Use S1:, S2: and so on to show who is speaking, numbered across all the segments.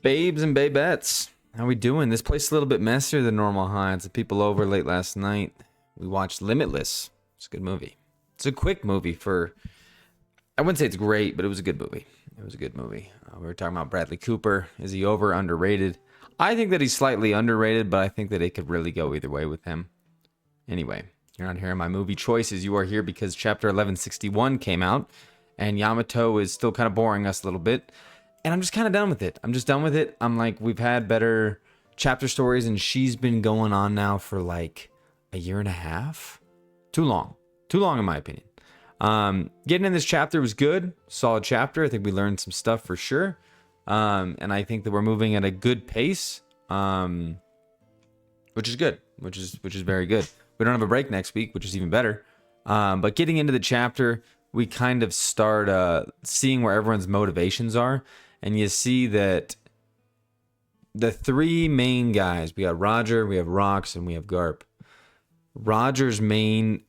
S1: Babes and babettes, how we doing? This place is a little bit messier than normal, huh? It's the people over late last night. We watched Limitless. It's a good movie. It's a quick movie for... I wouldn't say it's great, but it was a good movie. It was a good movie. We were talking about Bradley Cooper. Is he over, underrated? I think that he's slightly underrated, but I think that it could really go either way with him. Anyway, you're not hearing my movie choices. You are here because Chapter 1161 came out, and Yamato is still kind of boring us a little bit. And I'm just kind of done with it. I'm just done with it. I'm like, we've had better chapter stories, and she's been going on now for like a year and a half. Too long. Too long, in my opinion. Getting in this chapter was good. Solid chapter. I think we learned some stuff for sure. And I think that we're moving at a good pace, which is good, which is very good. We don't have a break next week, which is even better. But getting into the chapter, we kind of start seeing where everyone's motivations are. And you see that the three main guys, we got Roger, we have Rox, and we have Garp. Roger's main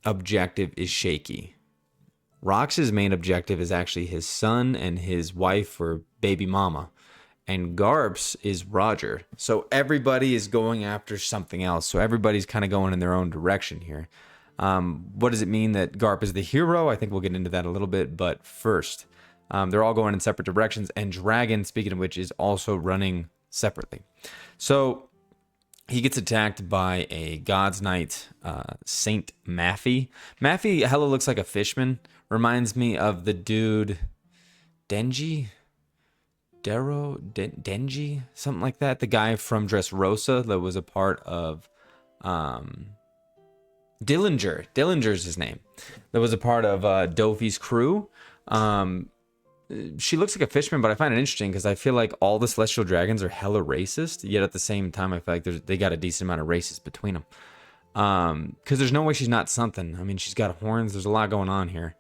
S1: objective is Shaky. Rox's main objective is actually his son and his wife or baby mama. And Garp's is Roger. So everybody is going after something else. So everybody's kind of going in their own direction here. What does it mean that Garp is the hero? I think we'll get into that a little bit. But first, they're all going in separate directions. And Dragon, speaking of which, is also running separately. So he gets attacked by a God's Knight, Saint Maffy. Maffy hella looks like a fishman. Reminds me of the dude, Denji? Denji? Something like that. The guy from Dressrosa that was a part of Dillinger. Dillinger's his name. That was a part of Dofi's crew. She looks like a fishman, but I find it interesting because I feel like all the celestial dragons are hella racist, yet at the same time I feel like they got a decent amount of races between them. Because there's no way she's not something. I mean, she's got horns. There's a lot going on here.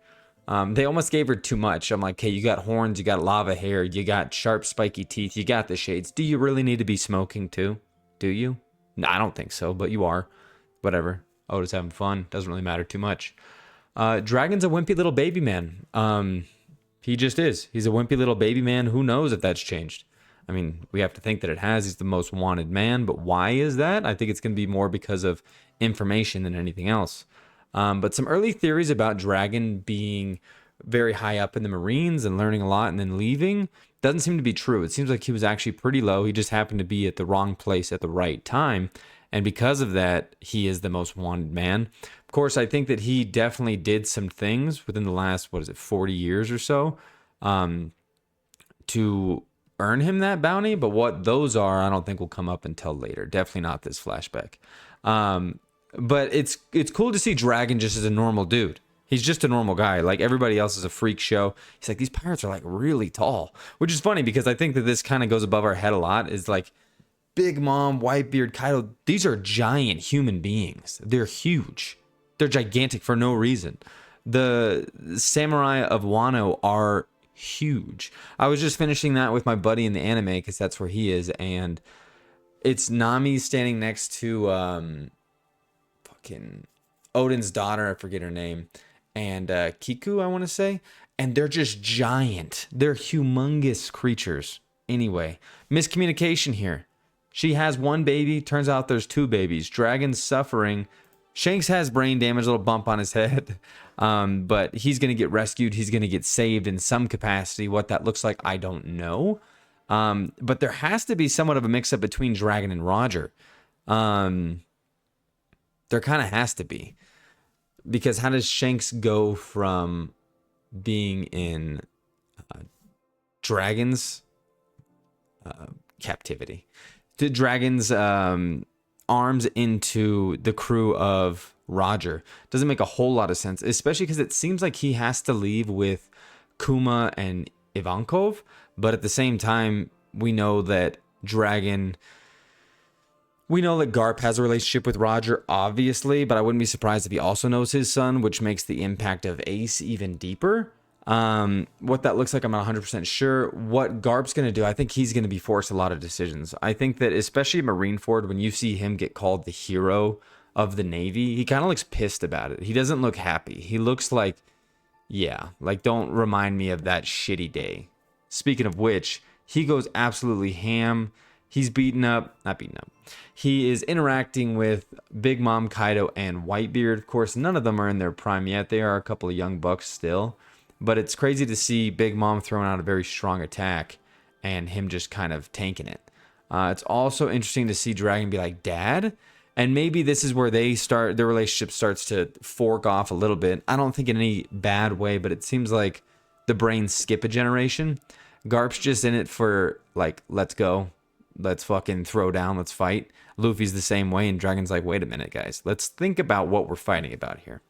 S1: They almost gave her too much. I'm like, hey, you got horns, you got lava hair, you got sharp spiky teeth, you got the shades. Do you really need to be smoking too? Do you? No, I don't think so, but you are. Whatever. Oda's having fun. Doesn't really matter too much. Dragon's a wimpy little baby man. He just is. He's a wimpy little baby man. Who knows if that's changed? I mean, we have to think that it has. He's the most wanted man, but why is that? I think it's going to be more because of information than anything else. But some early theories about Dragon being very high up in the Marines and learning a lot and then leaving doesn't seem to be true. It seems like he was actually pretty low. He just happened to be at the wrong place at the right time. And because of that, he is the most wanted man. Of course, I think that he definitely did some things within the last, 40 years or so, to earn him that bounty. But what those are, I don't think will come up until later. Definitely not this flashback. But it's cool to see Dragon just as a normal dude. He's just a normal guy. Like everybody else is a freak show. He's like, these pirates are like really tall, which is funny because I think that this kind of goes above our head a lot. Is like Big Mom, Whitebeard, Kaido. These are giant human beings. They're huge. They're gigantic for no reason. The samurai of Wano are huge. I was just finishing that with my buddy in the anime because that's where he is, and it's Nami standing next to fucking Odin's daughter. I forget her name, and Kiku, I want to say, and they're just giant. They're humongous creatures. Anyway, miscommunication here. She has one baby. Turns out there's two babies. Dragon's suffering. Shanks has brain damage, a little bump on his head. But he's going to get rescued. He's going to get saved in some capacity. What that looks like, I don't know. But there has to be somewhat of a mix-up between Dragon and Roger. There kind of has to be. Because how does Shanks go from being in Dragon's captivity to Dragon's arms into the crew of Roger? Doesn't make a whole lot of sense, especially because it seems like he has to leave with Kuma and Ivankov, but at the same time, we know that Garp has a relationship with Roger, obviously, but I wouldn't be surprised if he also knows his son, which makes the impact of Ace even deeper. What that looks like, I'm not 100% sure. What Garp's going to do, I think he's going to be forced a lot of decisions. I think that especially Marineford, when you see him get called the hero of the Navy, he kind of looks pissed about it. He doesn't look happy. He looks like, yeah, like don't remind me of that shitty day. Speaking of which, He goes absolutely ham. He's not beaten up. He is interacting with Big Mom, Kaido, and Whitebeard. Of course, none of them are in their prime yet. They are a couple of young bucks still. But it's crazy to see Big Mom throwing out a very strong attack and him just kind of tanking it. It's also interesting to see Dragon be like, Dad? And maybe this is where their relationship starts to fork off a little bit. I don't think in any bad way, but it seems like the brains skip a generation. Garp's just in it for like, let's go. Let's fucking throw down. Let's fight. Luffy's the same way. And Dragon's like, wait a minute, guys. Let's think about what we're fighting about here.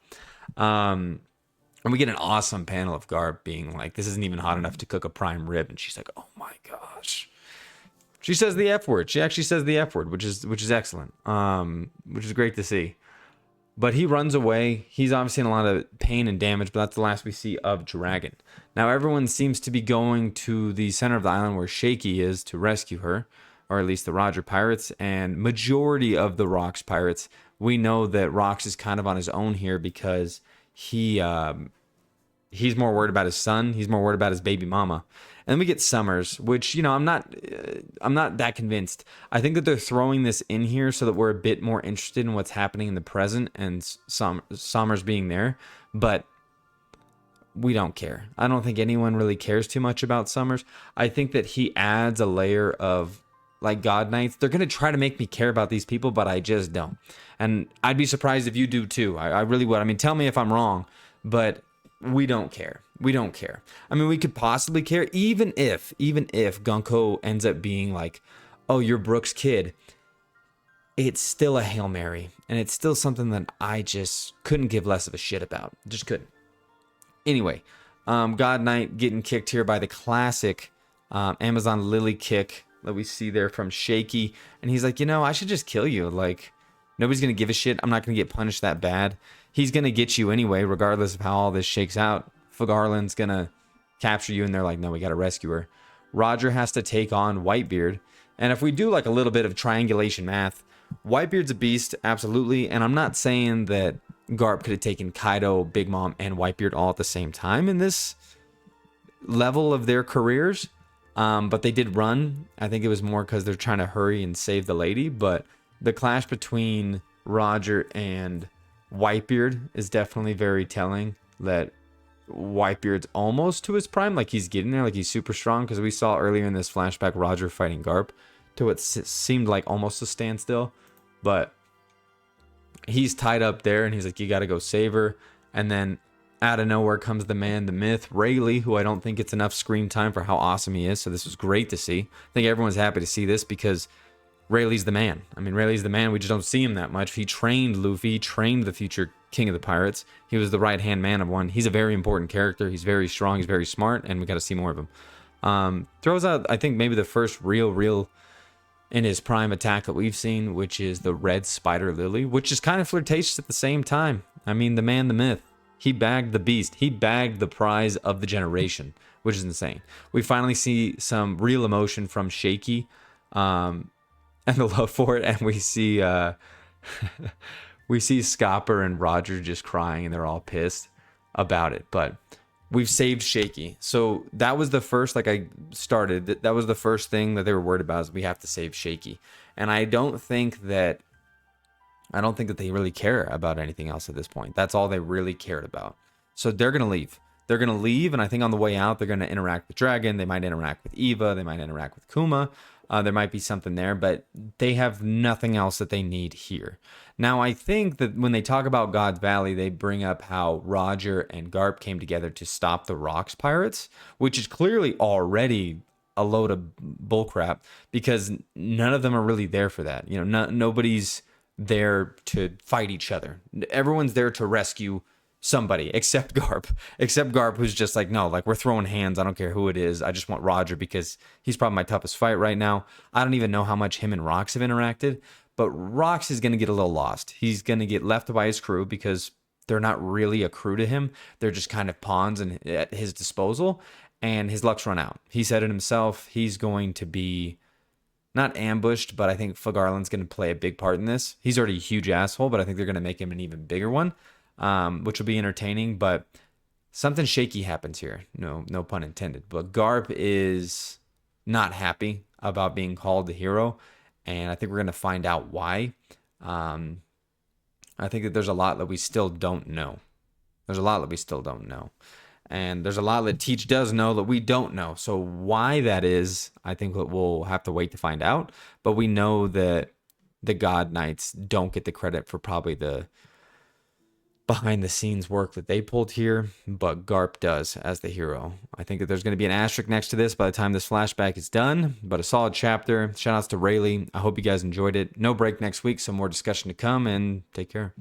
S1: And we get an awesome panel of Garp being like, this isn't even hot enough to cook a prime rib. And she's like, oh my gosh. She says the F word. She actually says the F word, which is excellent. Which is great to see. But he runs away. He's obviously in a lot of pain and damage, but that's the last we see of Dragon. Now everyone seems to be going to the center of the island where Shaky is to rescue her, or at least the Roger pirates, and majority of the Rocks pirates. We know that Rocks is kind of on his own here because he's more worried about his son. He's more worried about his baby mama. And then we get Summers, which, you know, I'm not that convinced. I think that they're throwing this in here so that we're a bit more interested in what's happening in the present and Summers being there. But we don't care. I don't think anyone really cares too much about Summers. I think that he adds a layer of, like, God Knights. They're going to try to make me care about these people, but I just don't. And I'd be surprised if you do too. I really would. I mean, tell me if I'm wrong, but we don't care. We don't care. I mean, we could possibly care even if Gunko ends up being like, oh, you're Brooke's kid. It's still a Hail Mary. And it's still something that I just couldn't give less of a shit about. Just couldn't. Anyway, God Knight getting kicked here by the classic Amazon Lily kick that we see there from Shaky. And he's like, you know, I should just kill you. Like, nobody's going to give a shit. I'm not going to get punished that bad. He's going to get you anyway, regardless of how all this shakes out. Fagarland's going to capture you, and they're like, no, we got to rescue her. Roger has to take on Whitebeard. And if we do like a little bit of triangulation math, Whitebeard's a beast, absolutely. And I'm not saying that Garp could have taken Kaido, Big Mom, and Whitebeard all at the same time in this level of their careers. But they did run. I think it was more because they're trying to hurry and save the lady. But the clash between Roger and Whitebeard is definitely very telling that Whitebeard's almost to his prime, like he's getting there, like he's super strong, because we saw earlier in this flashback Roger fighting Garp to what seemed like almost a standstill, but he's tied up there and he's like, you got to go save her. And then out of nowhere comes the man, the myth, Rayleigh, who I don't think gets enough screen time for how awesome he is, so this was great to see. I think everyone's happy to see this because Rayleigh's the man. I mean, Rayleigh's the man. We just don't see him that much. He trained Luffy, trained the future king of the pirates. He was the right-hand man of one. He's a very important character. He's very strong. He's very smart, and we got to see more of him. Throws out, I think, maybe the first real in his prime attack that we've seen, which is the red spider lily, which is kind of flirtatious at the same time. I mean, the man, the myth. He bagged the beast. He bagged the prize of the generation, which is insane. We finally see some real emotion from Shaky. And the love for it, and we see Scopper and Roger just crying, and they're all pissed about it. But we've saved Shaky, so that was the first. Like I started, that was the first thing that they were worried about, is we have to save Shaky. And I don't think that they really care about anything else at this point. That's all they really cared about. So they're gonna leave. They're gonna leave, and I think on the way out, they're gonna interact with Dragon. They might interact with Eva. They might interact with Kuma. There might be something there, but they have nothing else that they need here. Now, I think that when they talk about God's Valley, they bring up how Roger and Garp came together to stop the Rocks pirates, which is clearly already a load of bullcrap because none of them are really there for that. You know, nobody's there to fight each other. Everyone's there to rescue somebody except Garp, who's just like, no, like, we're throwing hands. I don't care who it is. I just want Roger because he's probably my toughest fight right now. I don't even know how much him and Rocks have interacted, but Rocks is going to get a little lost. He's going to get left by his crew because they're not really a crew to him. They're just kind of pawns at his disposal, and his luck's run out. He said it himself. He's going to be not ambushed, but I think Fagarland's going to play a big part in this. He's already a huge asshole, but I think they're going to make him an even bigger one. Which will be entertaining, but something shaky happens here. No pun intended. But Garp is not happy about being called the hero, and I think we're going to find out why. I think that there's a lot that we still don't know. There's a lot that we still don't know. And there's a lot that Teach does know that we don't know. So why that is, I think that we'll have to wait to find out. But we know that the God Knights don't get the credit for probably the behind the scenes work that they pulled here, but Garp does as the hero. I think that there's going to be an asterisk next to this by the time this flashback is done, but a solid chapter. Shout outs to Rayleigh. I hope you guys enjoyed it. No break next week, some more discussion to come, and take care.